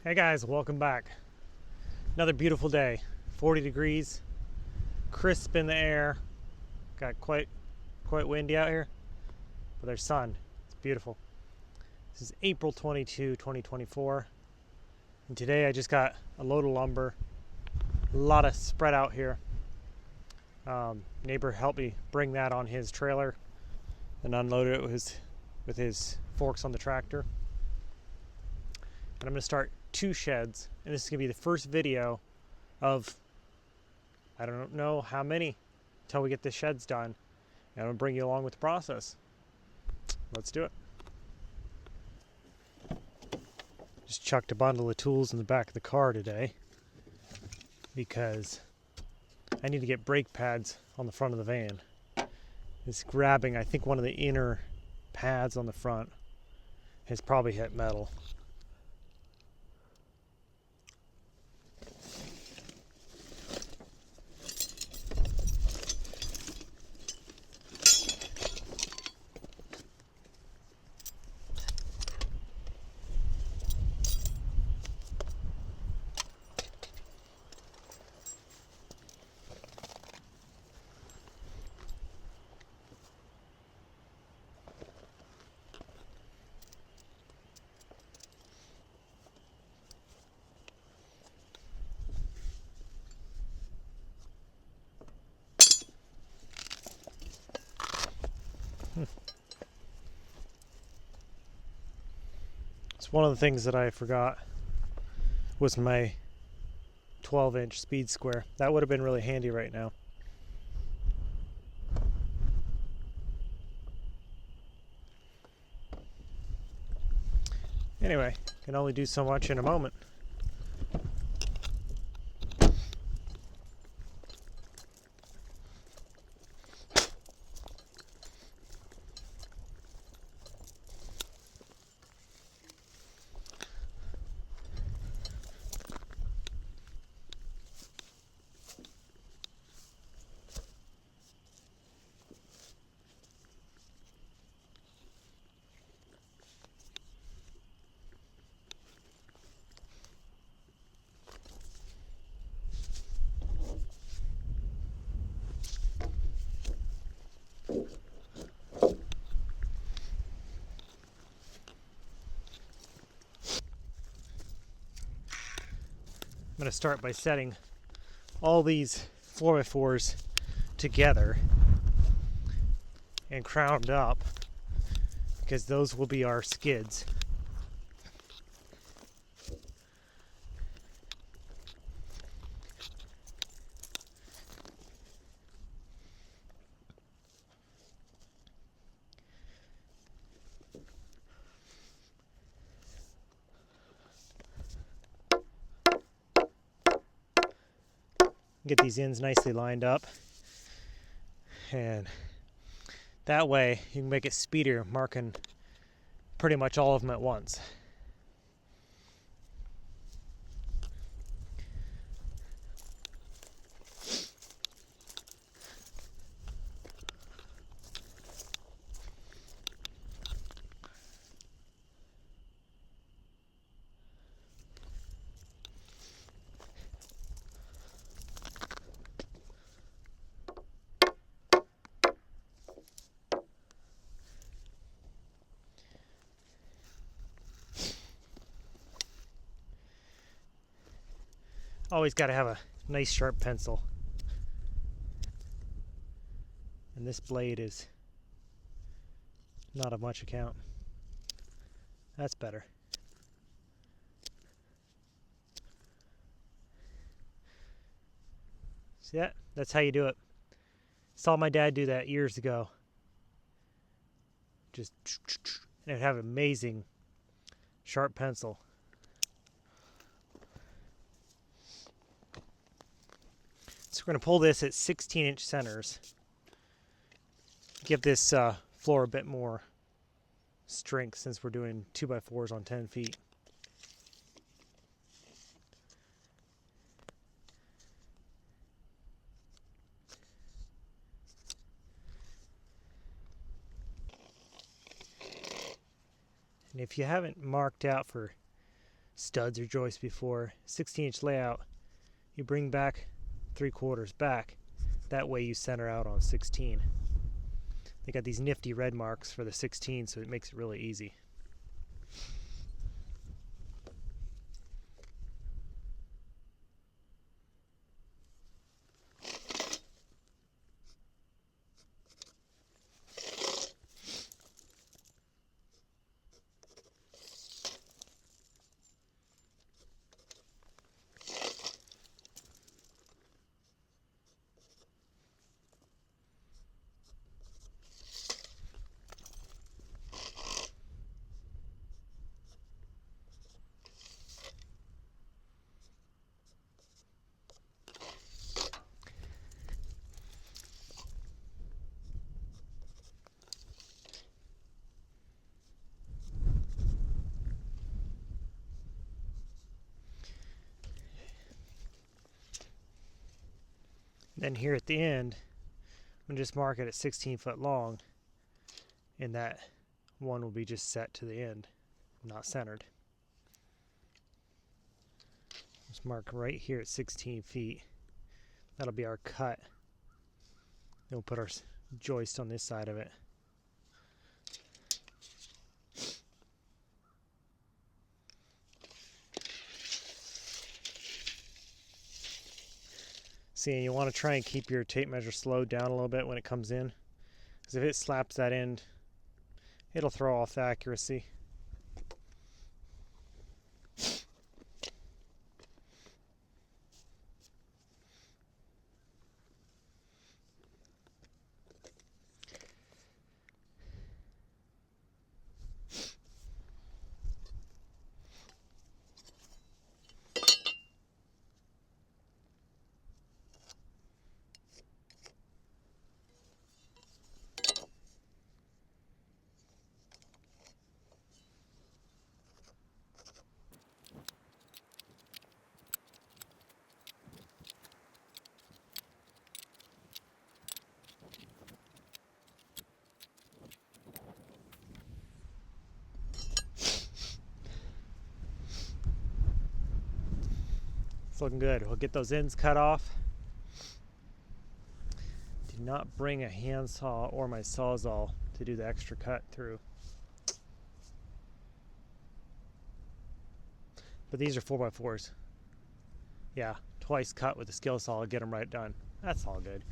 Hey guys, welcome back. Another beautiful day. 40 degrees, crisp in the air. Got quite windy out here, but there's sun. It's beautiful. This is April 22, 2024. And today I just got a load of lumber. A lot of spread out here. Neighbor helped me bring that on his trailer and unload it with his forks on the tractor. And I'm going to start 2 sheds, and this is going to be the first video of I don't know how many until we get the sheds done, and I'm going to bring you along with the process. Let's do it. Just chucked a bundle of tools in the back of the car today because I need to get brake pads on the front of the van. It's grabbing, I think, one of the inner pads on the front has probably hit metal. It's one of the things that I forgot was my 12-inch speed square. That would have been really handy right now. Anyway, can only do so much in a moment. I'm going to start by setting all these 4x4s together and crowned up because those will be our skids. Get these ends nicely lined up, and that way you can make it speedier, marking pretty much all of them at once. Always got to have a nice sharp pencil. And this blade is not of much account. That's better. See that? That's how you do it. Saw my dad do that years ago. Just, and it'd have amazing sharp pencil. So we're going to pull this at 16-inch centers. Give this floor a bit more strength since we're doing 2x4s on 10 feet. And if you haven't marked out for studs or joists before. 16-inch layout, you bring back 3/4 back. That way you center out on 16. They got these nifty red marks for the 16, so it makes it really easy. Then here at the end, I'm going to just mark it at 16 foot long, and that one will be just set to the end, not centered. Just mark right here at 16 feet. That'll be our cut. Then we'll put our joist on this side of it. See, you want to try and keep your tape measure slowed down a little bit when it comes in, because if it slaps that end, it'll throw off the accuracy. It's looking good. We'll get those ends cut off. Did not bring a handsaw or my Sawzall to do the extra cut through. But these are 4x4s. Yeah, twice cut with the skill saw to get them right done. That's all good.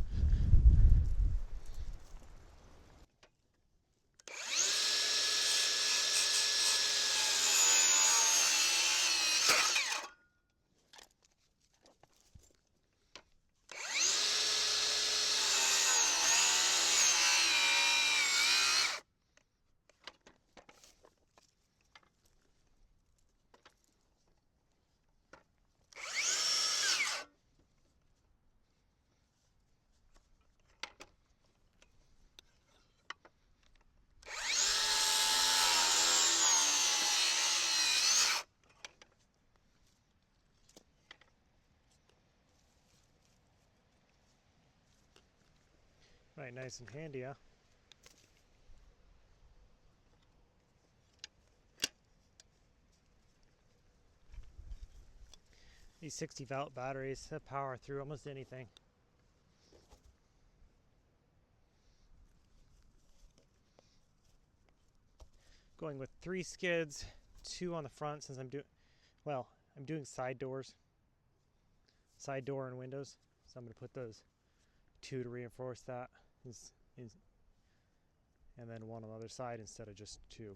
Right, nice and handy, huh? These 60-volt batteries have power through almost anything. Going with 3 skids, 2 on the front since I'm doing side doors, side door and windows. So I'm going to put those 2 to reinforce that, and then 1 on the other side instead of just 2.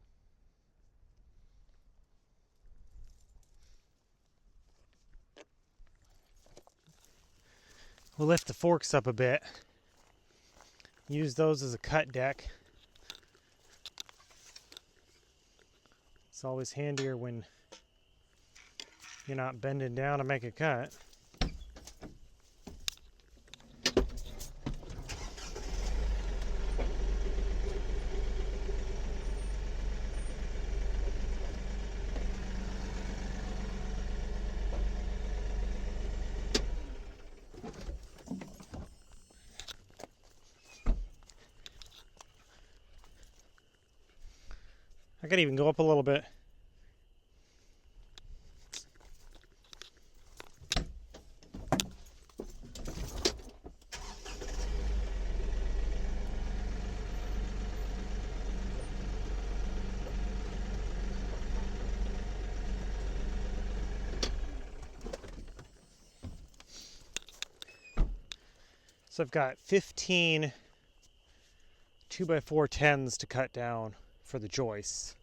We'll lift the forks up a bit. Use those as a cut deck. It's always handier when you're not bending down to make a cut. I could even go up a little bit. So I've got 15 2x4 to cut down for the joists.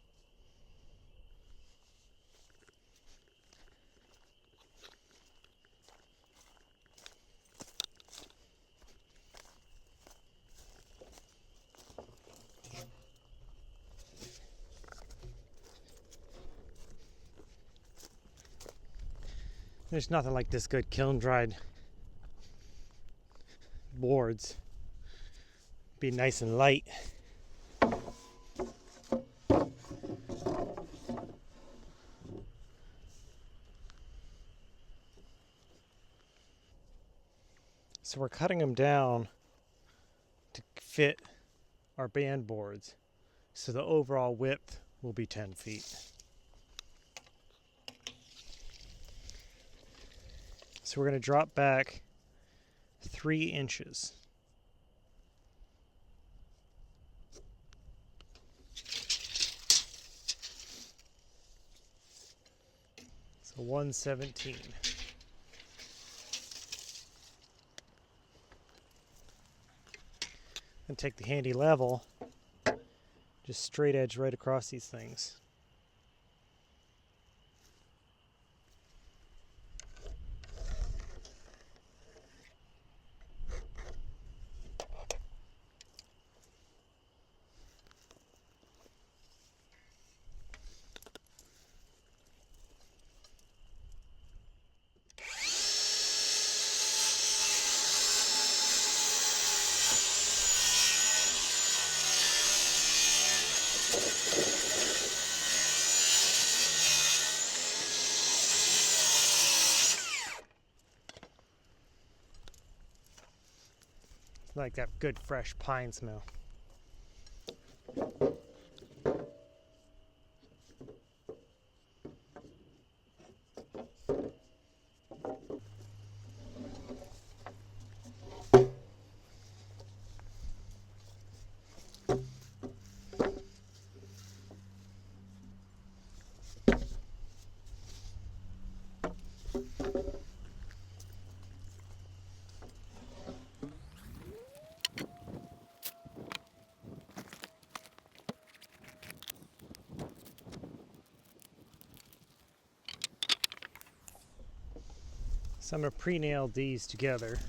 There's nothing like this good kiln dried boards. Be nice and light. So we're cutting them down to fit our band boards, so the overall width will be 10 feet. So we're going to drop back 3 inches. So 117. And take the handy level, just straight edge right across these things. Like that good fresh pine smell. So I'm going to pre-nail these together.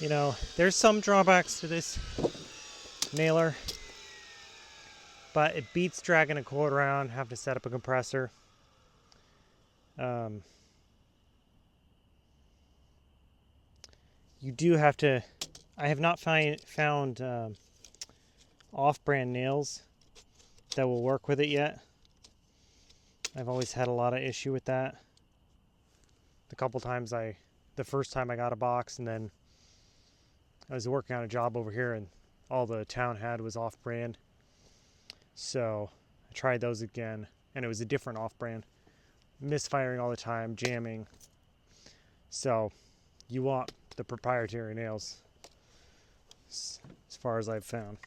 You know, there's some drawbacks to this nailer, but it beats dragging a cord around, have to set up a compressor. You do have to, I have not found off-brand nails that will work with it yet. I've always had a lot of issue with that. The couple times the first time I got a box, and then I was working on a job over here and all the town had was off-brand. So I tried those again, and it was a different off-brand. Misfiring all the time, jamming. So you want the proprietary nails, as far as I've found.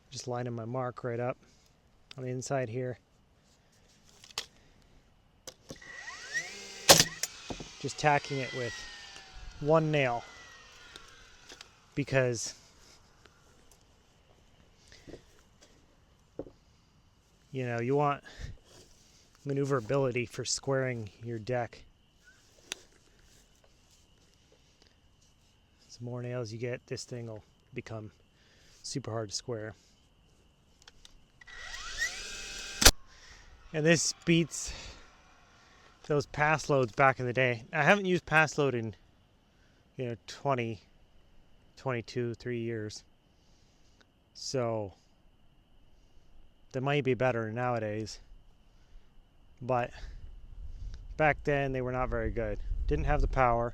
Just lining my mark right up on the inside here. Just tacking it with one nail, because you know, you want maneuverability for squaring your deck. The more nails you get, this thing will become super hard to square. And this beats those pass loads back in the day. I haven't used pass load in, 20, 22, 3 years. So They might be better nowadays, but back then they were not very good. Didn't have the power.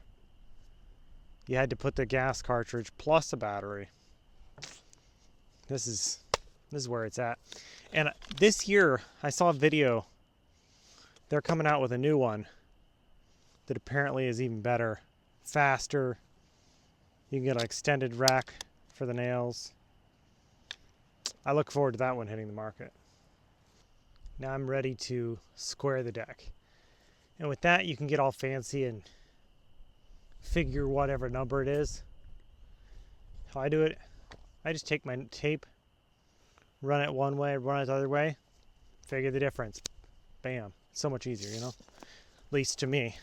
You had to put the gas cartridge plus a battery. This is where it's at. And this year I saw a video. They're coming out with a new one that apparently is even better, faster. You can get an extended rack for the nails. I look forward to that one hitting the market. Now I'm ready to square the deck. And with that, you can get all fancy and figure whatever number it is. How I do it, I just take my tape, run it one way, run it the other way, figure the difference. Bam. It's so much easier, you know? At least to me.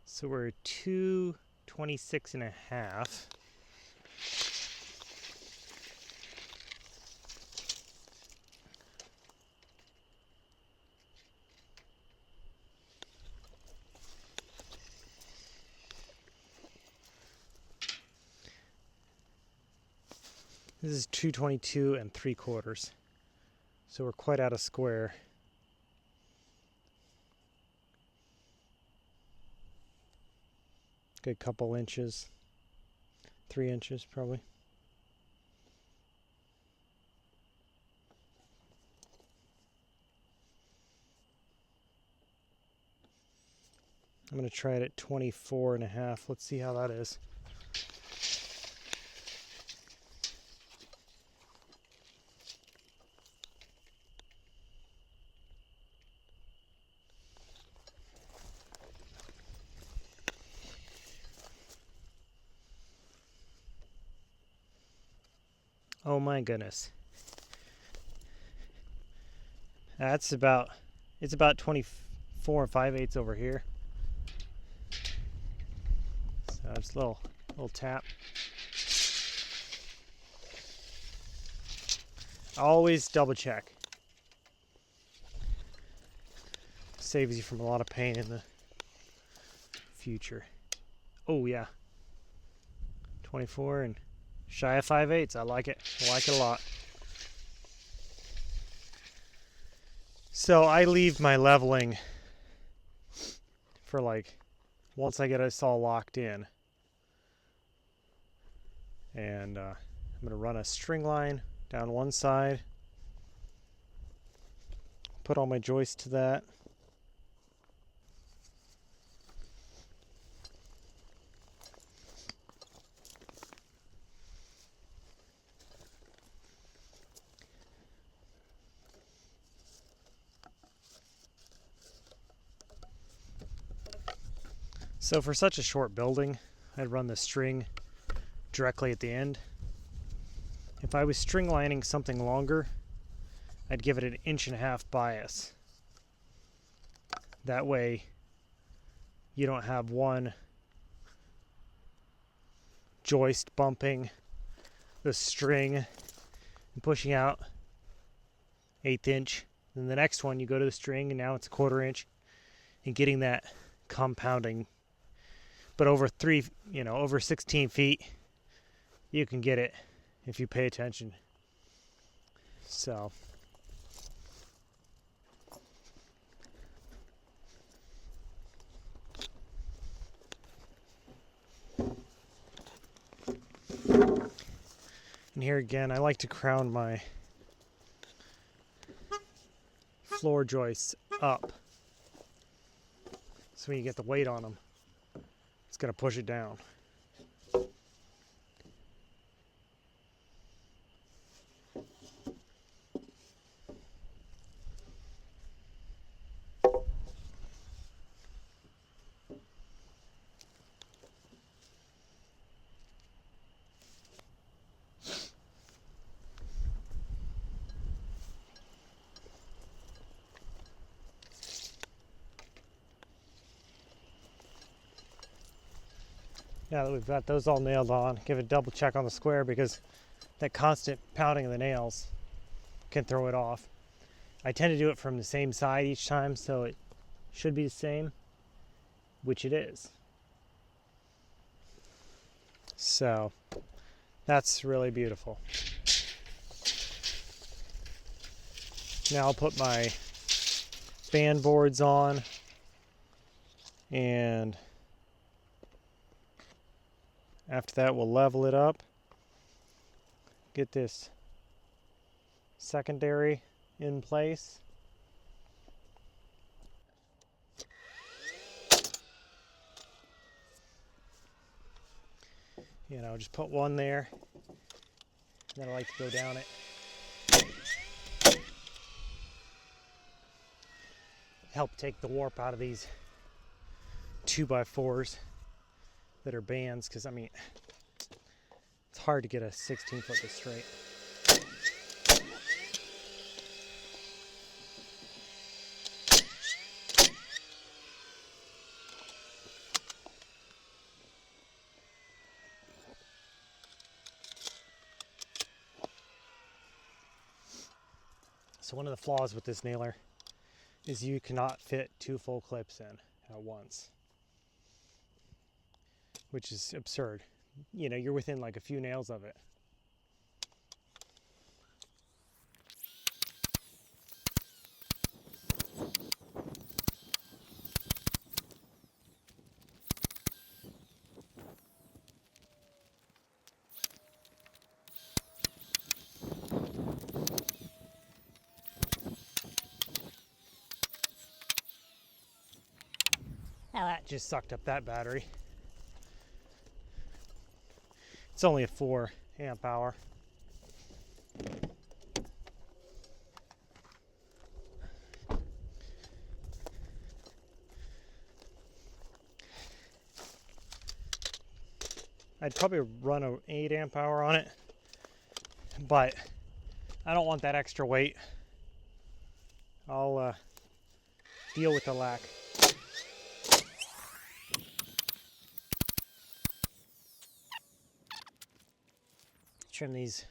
So we're 226.5. This is 222 3/4. So we're quite out of square. Good couple inches, 3 inches probably. I'm going to try it at 24.5. Let's see how that is. Oh my goodness. It's about 24 5/8 over here. So just a little tap. Always double check. Saves you from a lot of pain in the future. Oh yeah. 24 and shy of 5/8. I like it. I like it a lot. So I leave my leveling for like once I get us all locked in. And I'm going to run a string line down one side. Put all my joists to that. So for such a short building, I'd run the string directly at the end. If I was string lining something longer, I'd give it an 1.5 inch bias. That way you don't have one joist bumping the string and pushing out 1/8 inch. Then the next one you go to the string and now it's 1/4 inch and getting that compounding. But over over 16 feet, you can get it if you pay attention. So, and here again, I like to crown my floor joists up. So when you get the weight on them, it's going to push it down. Now that we've got those all nailed on, give a double check on the square because that constant pounding of the nails can throw it off. I tend to do it from the same side each time, so it should be the same. which it is. So that's really beautiful. Now I'll put my band boards on and after that we'll level it up, get this secondary in place. You know, just put one there, and then I like to go down it. Help take the warp out of these 2x4s that are bands, because I mean, it's hard to get a 16-foot this straight. So one of the flaws with this nailer is you cannot fit 2 full clips in at once, which is absurd. You know, you're within like a few nails of it. Now that just sucked up that battery. It's only a 4 amp hour. I'd probably run an 8 amp hour on it, but I don't want that extra weight. I'll deal with the lack. Trim these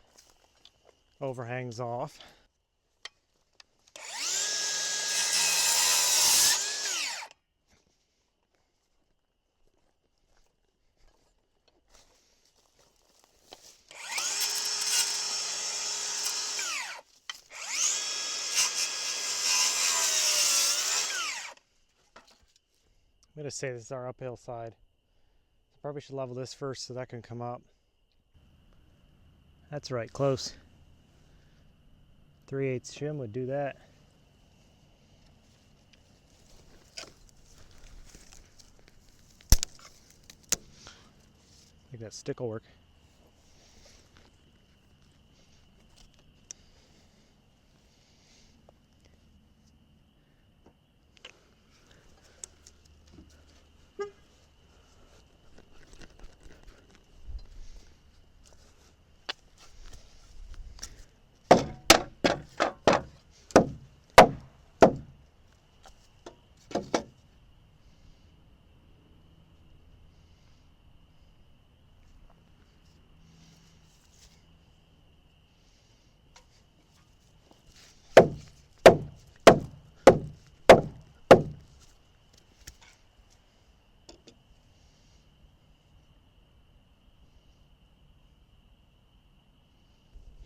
overhangs off. I'm going to say this is our uphill side. Probably should level this first so that can come up. That's right, close. 3/8 shim would do that. I think that stick will work.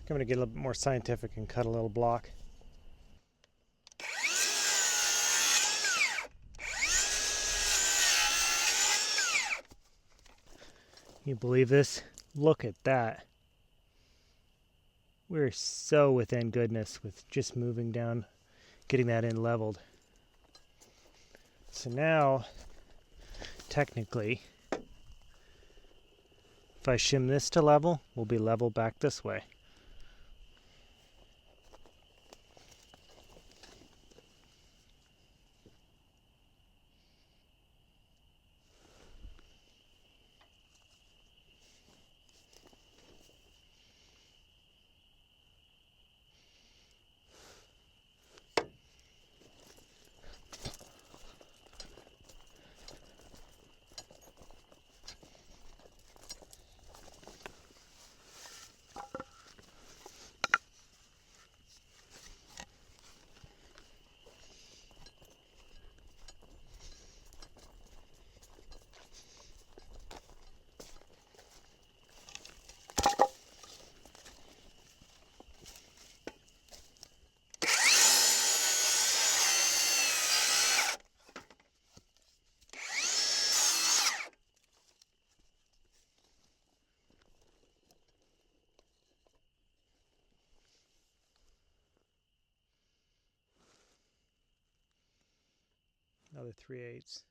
I'm going to get a little bit more scientific and cut a little block. You believe this? Look at that. We're so within goodness with just moving down, getting that in leveled. So now, technically, if I shim this to level, we'll be level back this way. Another 3/8.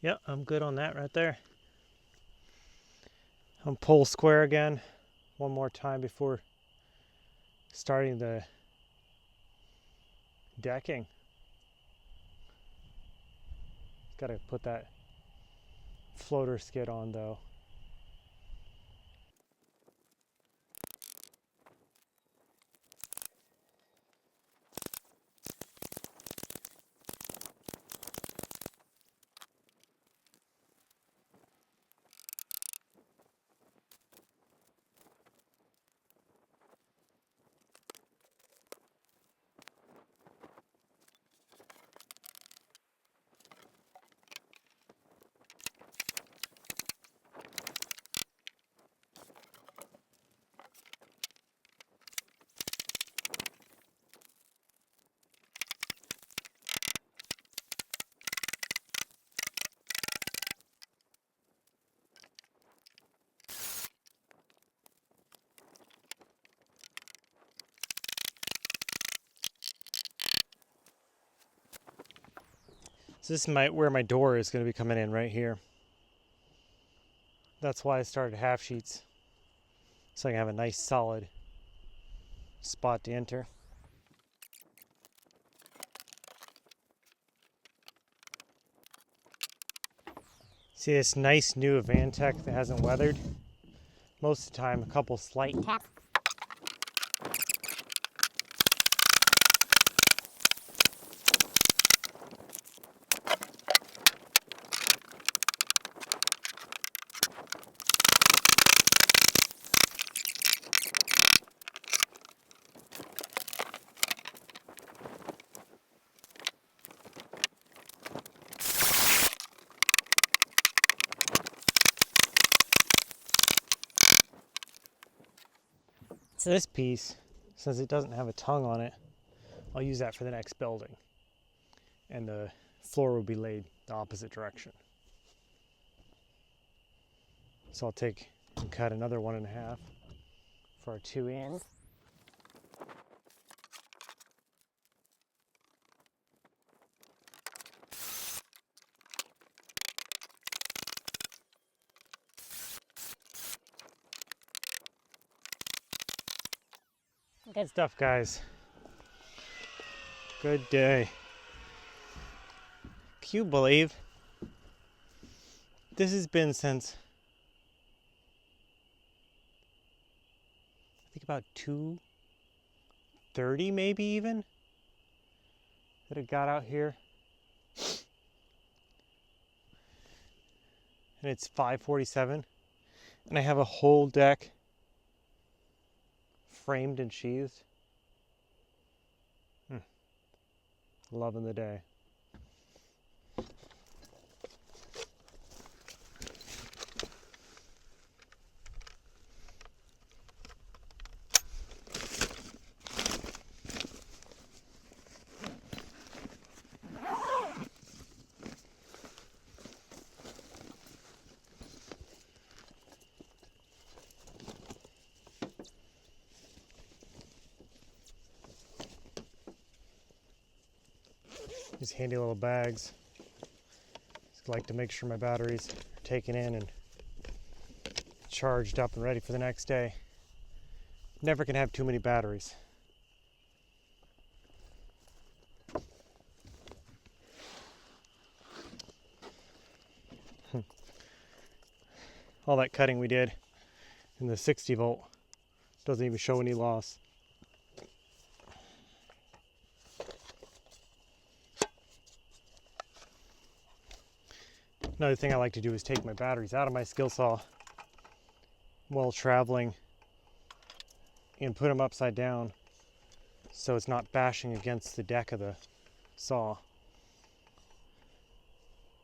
Yep, I'm good on that right there. I'm pull square again one more time before starting the decking. Gotta put that floater skid on though. So this is where my door is going to be coming in right here. That's why I started half sheets, so I can have a nice solid spot to enter. See this nice new Avantech that hasn't weathered? Most of the time, a couple slight taps. So this piece, since it doesn't have a tongue on it, I'll use that for the next building. And the floor will be laid the opposite direction. So I'll take and cut another 1.5 for our 2 ends. Good stuff, guys. Good day. Can you believe this has been since I think about 2:30 maybe even that it got out here, and it's 5:47 and I have a whole deck framed and sheathed. Loving the day. These handy little bags. Just like to make sure my batteries are taken in and charged up and ready for the next day. Never can have too many batteries. All that cutting we did in the 60 volt doesn't even show any loss. Another thing I like to do is take my batteries out of my skill saw while traveling and put them upside down so it's not bashing against the deck of the saw.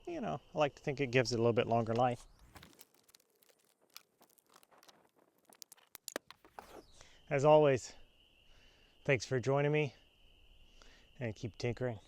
You know, I like to think it gives it a little bit longer life. As always, Thanks for joining me, and keep tinkering.